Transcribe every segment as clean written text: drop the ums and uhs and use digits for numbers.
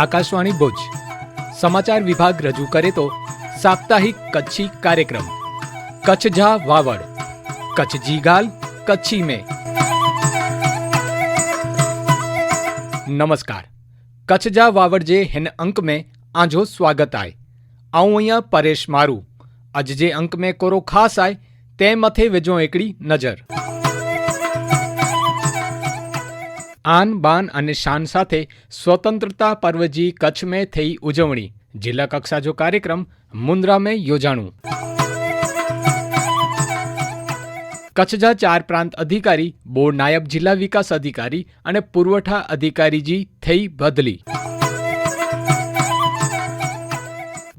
આકાશવાણી ભુજ સમાચાર વિભાગ રજૂ કરે તો સાપ્તાહિક કચ્છી કાર્યક્રમ કચ્છ જા વાવડ कच्छ जी गाल कच्छी में। नमस्कार, कच्छ जा वावड़ जे हिन अंक में आजो स्वागत आए। आऊं अहियां परेश मारू। अज जे अंक में कोरो खास आए ते मथे विझो एकड़ी नजर। आन बान अने शान साथे स्वतंत्रता पर्व जी कच्छ में थई उजवणी। जिला कक्षा जो कार्यक्रम मुंद्रा में योजाणु। कच्छ जा 4 प्रांत अधिकारी, बोर्ड नायब जिला विकास अधिकारी और पुरवठा अधिकारी जी थई बदली।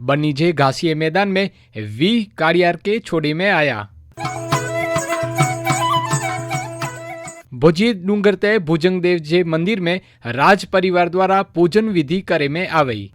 बनी जे घासिये मैदान में 20 काड़ियार के छोड़ी में आया। भुजी डूंगर ते भुजंग देव जे मंदिर में राज परिवार द्वारा पूजन विधि करे में आई।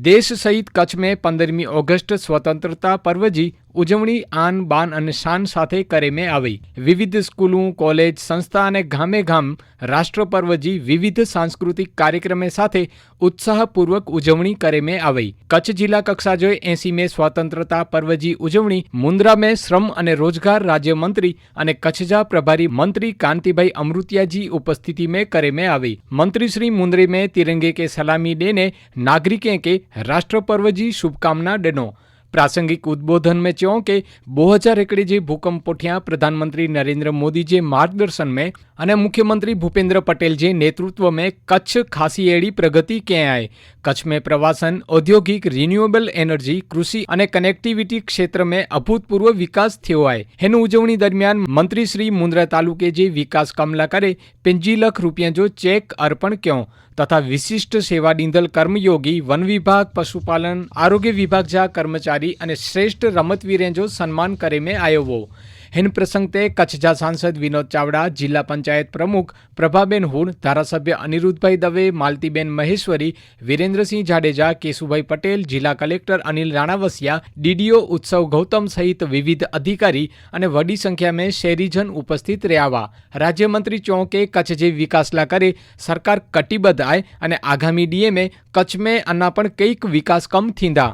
देश सहित कच्छ में 15मी ऑगस्ट स्वतंत्रता पर्व जी उजवणी आन बान अने शान साथे करे में आई। विविध स्कूलों, कॉलेज, संस्था अने गामे गाम राष्ट्र पर्व जी विविध सांस्कृतिक कार्यक्रम साथे उत्साहपूर्वक उजवणी करे में आई। कच्छ जिला कक्षा जो 80 में स्वतंत्रता पर्व जी उजवणी मुंद्रा में श्रम अने रोजगार राज्य मंत्री अने कच्छ जा प्रभारी मंत्री कांतिभाई अमृतिया जी उपस्थिति में करे में आई। मंत्री श्री मुंद्रे में तिरंगे के सलामी देने नागरिकें के राष्ट्र पर्व जी शुभकामना देनो। प्रासंगिक उद्बोधन में चयो कि 2000 एकड़ जे भूकंप पोठिया प्रधानमंत्री नरेंद्र मोदी जे मार्गदर्शन में अने मुख्यमंत्री भूपेन्द्र पटेल जे नेतृत्व में कच्छ खासी एड़ी प्रगति के आए। कच्छ में प्रवासन, औद्योगिक, रिन्यूएबल एनर्जी, कृषि अने कनेक्टिविटी क्षेत्र में अभूतपूर्व विकास थयो है। हेनु उजवणी दरमियान मंत्री श्री मुंद्रा तालुके जे विकास कामला करे 5 लाख रुपया जो चेक अर्पण क्यों तथा विशिष्ट सेवा दींदल कर्मयोगी, वन विभाग, पशुपालन, आरोग्य विभाग जा कर्मचारी अने श्रेष्ठ रमतवीरें जो सन्मान करे में आयो वो। हिन प्रसंग ते कच्छ जा सांसद विनोद चावड़ा, जिला पंचायत प्रमुख प्रभाबेन हुड़, धारासभ्य अनिरुद्धभाई दवे, मालतीबेन महेश्वरी, वीरेन्द्र सिंह जाडेजा, केशुभाई पटेल, जिला कलेक्टर अनिल राणावसिया, डीडीओ उत्सव गौतम सहित विविध अधिकारी अने वडी संख्या में शहरीजन उपस्थित रह्या। राज्यमंत्री चो के कच्छ जे विकासला करे सरकार कटिबद्ध आए अने आगामी डीए में कच्छ में अन्ना पण कईक विकास कम थींदा।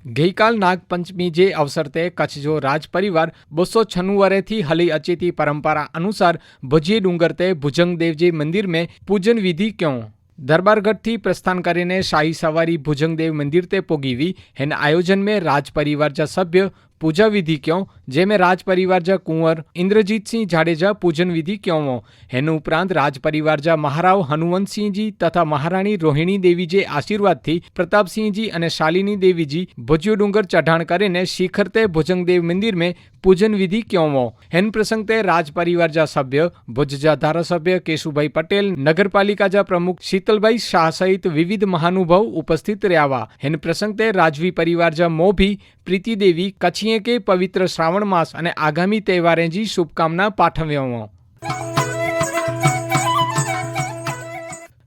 गईकाल नागपंचमी जे अवसर ते कच्छ जो राज परिवार 296 वर्ष थी हली अचेती परंपरा अनुसार भुजी डूंगर ते भुजंग देव जी मंदिर में पूजन विधि क्यों। दरबारगढ़ थी प्रस्थान करीने शाही सवारी भुजंग देव मंदिर ते पोगीवी। हिन आयोजन में राज परिवार जा सभ्य पूजा विधि क्यों, जेमें राज परिवार जा कुंवर इंद्रजीत सिंह जाडेजा पूजन विधि क्यों वो। हेन उपरांत राज परिवार जा महाराव हनुवंत सिंह जी तथा महाराणी रोहिणी देवी जे आशीर्वाद थी प्रताप सिंह जी अने शालिनी देवी जी भुजियो डूंगर चढ़ाण करीने शिखर ते भुजंग देव मंदिर में पूजन विधि क्यों वो। हेन प्रसंग ते राज परिवार जा सभ्य, भुज जा धारासभ्य केशुभाई पटेल, नगरपालिका जा प्रमुख शीतलभाई शाह सहित विविध महानुभाव उपस्थित रह्या। हेन प्रसंग ते राजवी परिवार जा मोभी प्रीति देवी कच्छीए के पवित्र श्रावण मास अने आगामी तहेवारें जी शुभकामना पाठव्यो।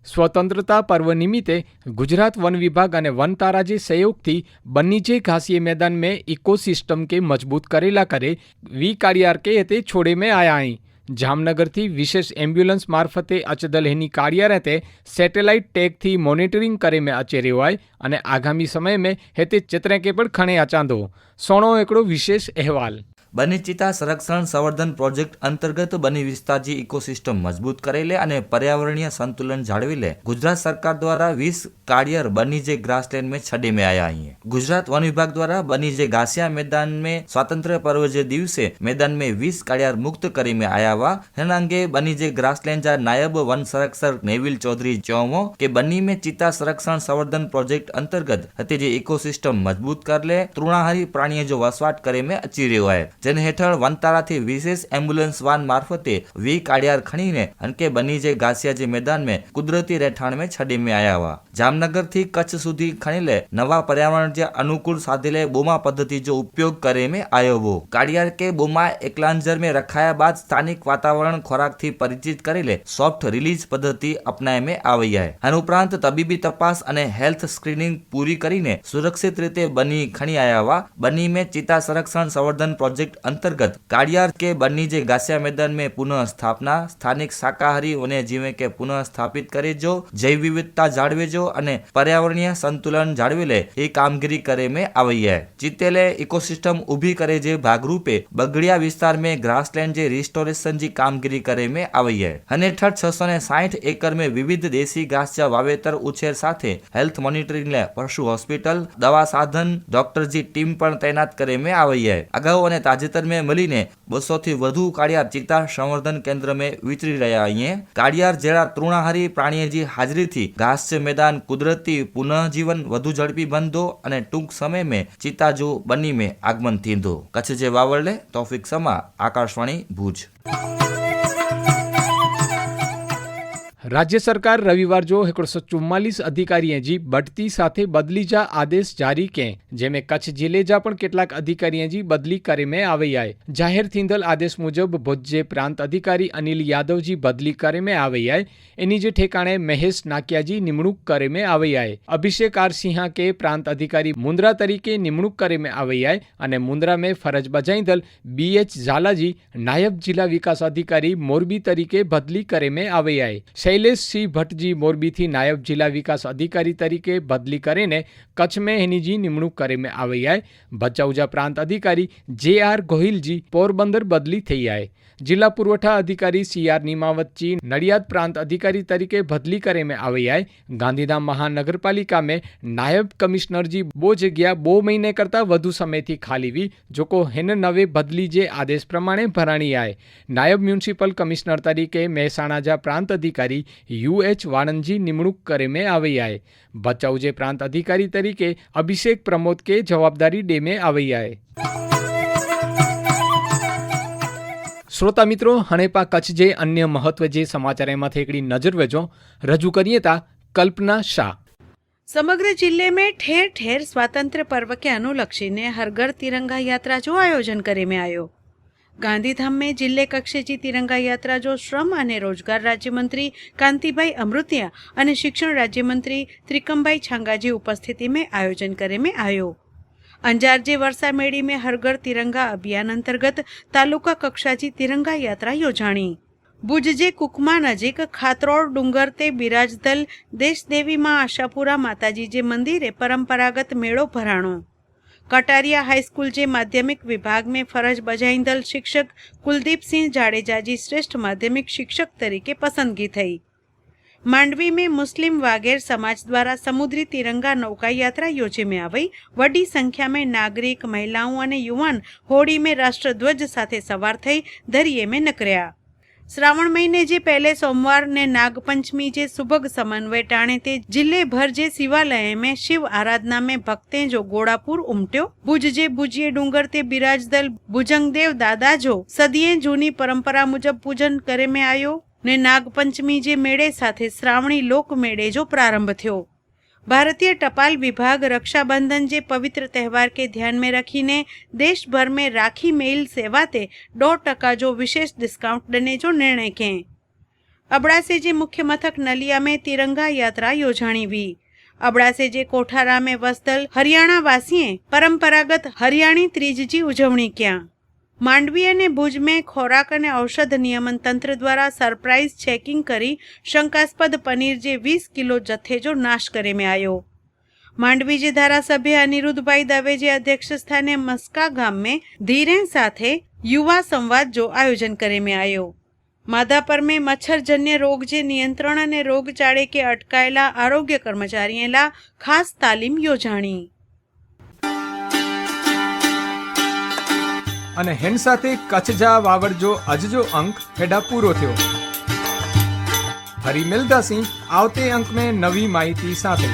स्वतंत्रता पर्व निमित्ते गुजरात वन विभाग और वन तारा जे सहयोग थी बन्नी जे घासिये मैदान में इकोसिस्टम के मजबूत करेला करे 20 काड़ियार के हेते छोड़े में आया आई। जामनगर थी विशेष एम्ब्युलन्स मार्फते अचदल हेनी काड़ियार हेते सेटेलाइट टेग थी मॉनिटरिंग करे में अचे रह्यो है अने आगामी समय में हेते चित्रे के पण खणे अचांदो। सोनो एकड़ो विशेष अहवाल। बनी चीता संरक्षण संवर्धन प्रोजेक्ट अंतर्गत बनी विस्तार जी इकोसिस्टम मजबूत करेले अने पर्यावरणीय संतुलन जाळवी ले गुजरात सरकार द्वारा 20 काड़ियार बनी जे ग्रासलैंड में छड़े में आया है। गुजरात वन विभाग द्वारा बनी जे घासिया मैदान में स्वतंत्र पर्व जे दिवसे मैदान में 20 काड़ियार मुक्त करी में आया हुआ। हेना अंगे बनी जे ग्रासलैंड जा नायब वन संरक्षक नेविल चौधरी चौवो के बनी में चीता संरक्षण संवर्धन प्रोजेक्ट अंतर्गत हते जे इकोसिस्टम मजबूत कर ले तृणाहारी प्राणी जो वसवाट करे में अची रह्यो है। જેને હેઠળ વનતારાથી વિશેષ એમ્બ્યુલન્સ વાન મારફતે 20 કાડિયાર ખણીને અનકે બની જે ઘાસિયા જે મેદાન में कुदरती રહેઠાણ में छड़ी में आया हुआ। जामनगर थी कच्छ सुधी खणीले नवा पर्यावरण जे अनुकूल साधेले बोमा पद्धति जो उपयोग करे में आयो वो। काडियार के बोमा एकलांजर में रखाया बाद स्थानिक वातावरण खोराक थी परिचित करेले सॉफ्ट रिलीज पद्धति अपनाए में आई है। अन उपरांत तबीबी तपास अने हेल्थ स्क्रीनिंग पूरी करीने सुरक्षित रीते बनी खणी आया हुआ। बनी में चीता संरक्षण संवर्धन प्रोजेक्ट प्रोजेक्ट अंतर्गत काड़ियार के बन्नी जे घासिया मैदान में पुनः स्थापना, स्थानिक शाकाहारी वन्य जीवे के पुनः स्थापित करे जो, जैव विविधता जाळवे जो अने पर्यावरणीय संतुलन जाळवी ले ए कामगीरी करे में आई है। जीतेले इकोसिस्टम उभी करे जे भागरूपे बगड़िया विस्तार में ग्रासलैंड जे रिस्टोरेशन जी कामगीरी करे में आई है। अने 660 एकड़ में विविध देशी घासचा वावेतर उछेर साथे हेल्थ मॉनिटरिंग ले पशु होस्पिटल, दवा साधन, डॉक्टर जी टीम पण तैनात करे में आई है। अगाऊ अने ताजेतर में मळीने 200 थी વધુ કાળિયાર ચિત્તા સંવર્ધન કેન્દ્ર में विचरी રહ્યા हैं। કાળિયાર જેવા તૃણાહારી પ્રાણીઓની હાજરીથી ઘાસ मैदान कुदरती पुनःजीवन વધુ ઝડપી बंधो અને ટૂંક સમય में ચિત્તાજુ બની में આગમન थींदो। कच्छ जे वावड़ले तौफिक समा, आकाशवाणी भुज। राज्य सरकार रविवार जो 144 अधिकारीए जी बढती साथे बदली जा आदेश जारी के, जेमे कच्छ जिले जा पण केटलाक अधिकारीए जी बदली करे में आई है। जाहिर थींदल आदेश मुजब भुज जे प्रांत अधिकारी अनिल यादव जी बदली करे में आई है। एनी जे ठेकाणे महेश नाकिया जी निमणूक करे में आई है। अभिषेक आर सिंहा के प्रांत अधिकारी मुंद्रा तरीके निमणूक करे में आई है अने मुंद्रा में फरज बजाईंदल BH झाला जी नायब जिला विकास अधिकारी मोरबी तरीके बदली करे में आई है। शैलेष सिंह भट्ट जी मोरबी थी नायब जिला विकास अधिकारी तरीके बदली करीने कच्छ में एनी जी निमणूक करे में आई है। भचाउजा प्रांत अधिकारी JR गोहिल जी पोरबंदर बदली थई है। जिला पुरवठा अधिकारी CR निमावत जी नडियाद प्रांत अधिकारी तरीके बदली करे में आई है। गांधीधाम महानगरपालिका में नायब कमिश्नर जी बो जग्या 2 महीने करता वधु समय थी खाली हुई, जोको हिन नवे बदली जे आदेश प्रमाणे भराणी है। नायब म्युनिसिपल कमिश्नर तरीके महेसाणा जा प्रांत अधिकारी UH वाणंद जी निमणूक करे में आई है। भचाउ जे प्रांत अधिकारी तरीके अभिषेक प्रमोद के जवाबदारी दे में आई है। श्रोता मित्रों, हणेपा कच्छ जे अन्य महत्व जे समाचार में एकड़ी नजर वेचो रजू करिए ता कल्पना शाह। समग्र जिले में ठेर ठेर स्वातंत्र्य पर्व के अनुलक्षीने हर घर तिरंगा यात्रा जो आयोजन करे में आयो। गांधीधाम में जिले कक्षे जी तिरंगा यात्रा जो श्रम और रोजगार राज्य मंत्री कांतिभाई अमृतिया और शिक्षण राज्य मंत्री त्रिकमभाई छांगाजी उपस्थिति में आयोजन करे में आयो। अंजार जे वर्षा मेड़ी में हर घर तिरंगा अभियान अंतर्गत तालुका कक्षाची तिरंगा यात्रा योजाणी। भुज जे कुकमा नजीक खातरोड़ डूंगर ते बिराजदल देशदेवी मां आशापुरा माताजी जे मंदिरे परंपरागत मेळो भराणो। कटारिया हाईस्कूल जे माध्यमिक विभाग में फरज बजाईंदल शिक्षक कुलदीप सिंह जाडेजा जी श्रेष्ठ माध्यमिक शिक्षक तरीके पसंदगी थई। मांडवी में मुस्लिम वागेर समाज द्वारा समुद्री तिरंगा नौका यात्रा योजी में आई। वडी संख्या में नागरिक, महिलाओं और युवान होड़ी में राष्ट्रध्वज साथे सवार थई दरिये में निकळ्या। श्रावण महीने जे पहले सोमवार ने नागपंचमी जे सुभग समन्वय टाणे ते जिले भर जे शिवालय में शिव आराधना में भक्तें जो गोड़ापुर उमट्यो। भुज जे भुजिये डूंगर ते बिराजदल भुजंगदेव दादा जो सदिये जूनी परंपरा मुजब पूजन करे में आयो ने नागपंचमी जे मेळे साथे श्रावणी लोक मेळे जो प्रारंभ थयो। भारतीय टपाल विभाग रक्षाबंधन जे पवित्र तहेवार के ध्यान में रखीने देश भर में राखी मेल सेवा ते 2% जो विशेष डिस्काउंट देने जो निर्णय के। अबड़ासे जे मुख्य मथक नलिया में तिरंगा यात्रा योजाणी हुई। अबड़ासे जे कोठारा में वसदल हरियाणा वासीए परंपरागत हरियाणी तीज जी उजवणी किया। मांडवी અને ભુજ में ખોરાક અને ઔષધ નિયમન તંત્ર દ્વારા સરપ્રાઇઝ ચેકિંગ કરી શંકાસ્પદ પનીર જે 20 કિલો જથ્થે જો નાશ કરે में आयो। मांडवी जे धारासभ्य अनिरुद्धभाई दवे जे अध्यक्ष स्थाने मस्का गाम में धीरे साथे युवा संवाद जो आयोजन करे में आयो। माधापर में मच्छरजन्य रोग जे नियंत्रण અને રોગચાળે के अटकाયેલા आरोग्य कर्मचारीए ला खास तालीम योजाणी। અને હેન સાથે કચ્છ જા વાવડજો અજજો અંક હેડા પૂરો થયો। ફરી મિલતા સી આવતે અંક में નવી માહિતી સાથે।